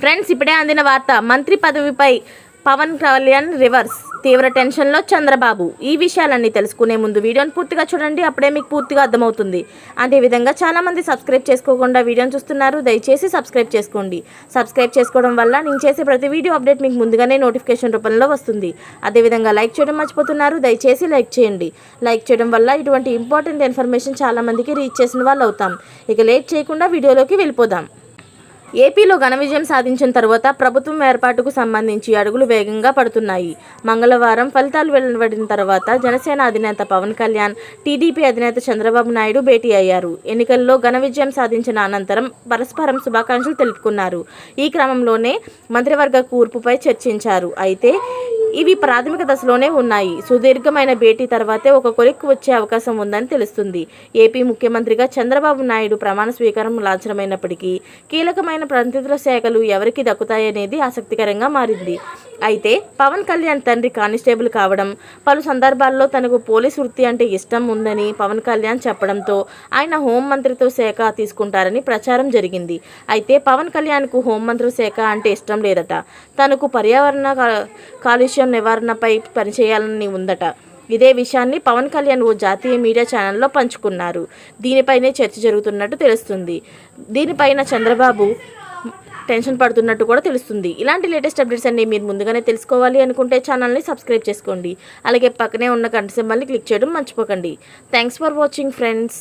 Friends, ఇప్పుడే అందిన వార్త. మంత్రి పదవిపై పవన్ కళ్యాణ్ రివర్స్. తీవ్ర టెన్షన్లో చంద్రబాబు. ఈ విషయాలన్నీ తెలుసుకునే ముందు వీడియోని పూర్తిగా చూడండి, అప్పుడే మీకు పూర్తిగా అర్థమవుతుంది. అదేవిధంగా చాలామంది సబ్స్క్రైబ్ చేసుకోకుండా వీడియోని చూస్తున్నారు, దయచేసి సబ్స్క్రైబ్ చేసుకోండి. సబ్స్క్రైబ్ చేసుకోవడం వల్ల నేను చేసే ప్రతి వీడియో అప్డేట్ మీకు ముందుగానే నోటిఫికేషన్ రూపంలో వస్తుంది. అదేవిధంగా లైక్ చేయడం మర్చిపోతున్నారు, దయచేసి లైక్ చేయండి. లైక్ చేయడం వల్ల ఇటువంటి ఇంపార్టెంట్ ఇన్ఫర్మేషన్ చాలామందికి రీచ్ చేసిన వాళ్ళు అవుతాం. ఇక లేట్ చేయకుండా వీడియోలోకి వెళ్ళిపోదాం. ఏపీలో ఘన విజయం సాధించిన తర్వాత ప్రభుత్వం ఏర్పాటుకు సంబంధించి అడుగులు వేగంగా పడుతున్నాయి. మంగళవారం ఫలితాలు వెలువడిన తర్వాత జనసేన అధినేత పవన్ కళ్యాణ్, టీడీపీ అధినేత చంద్రబాబు నాయుడు భేటీ అయ్యారు. ఎన్నికల్లో ఘన విజయం సాధించిన అనంతరం పరస్పరం శుభాకాంక్షలు తెలుపుకున్నారు. ఈ క్రమంలోనే మంత్రివర్గ కూర్పుపై చర్చించారు. అయితే ఇవి ప్రాథమిక దశలోనే ఉన్నాయి. సుదీర్ఘమైన భేటీ తర్వాతే ఒక కొలిక్కు వచ్చే అవకాశం ఉందని తెలుస్తుంది. ఏపీ ముఖ్యమంత్రిగా చంద్రబాబు నాయుడు ప్రమాణ స్వీకారం లాంఛనమైనప్పటికీ కీలకమైన మంత్రిత్వ శాఖలు ఎవరికి దక్కుతాయనేది ఆసక్తికరంగా మారింది. అయితే పవన్ కళ్యాణ్ తండ్రి కానిస్టేబుల్ కావడం, పలు సందర్భాల్లో తనకు పోలీస్ వృత్తి అంటే ఇష్టం ఉందని పవన్ కళ్యాణ్ చెప్పడంతో ఆయన హోం మంత్రిత్వ శాఖ తీసుకుంటారని ప్రచారం జరిగింది. అయితే పవన్ కళ్యాణ్కు హోం మంత్రిత్వ శాఖ అంటే ఇష్టం లేదట. తనకు పర్యావరణ కాలుష్యం నివారణపై పనిచేయాలని ఉందట. ఇదే విషయాన్ని పవన్ కళ్యాణ్ ఓ జాతీయ మీడియా ఛానల్లో పంచుకున్నారు. దీనిపైనే చర్చ జరుగుతున్నట్టు తెలుస్తుంది. దీనిపైన చంద్రబాబు టెన్షన్ పడుతున్నట్టు కూడా తెలుస్తుంది. ఇలాంటి లేటెస్ట్ అప్డేట్స్ అన్ని మీరు ముందుగానే తెలుసుకోవాలి అనుకుంటే ఛానల్ని సబ్స్క్రైబ్ చేసుకోండి. అలాగే పక్కనే ఉన్న గంట సింబల్ని క్లిక్ చేయడం మర్చిపోకండి. Thanks for watching friends.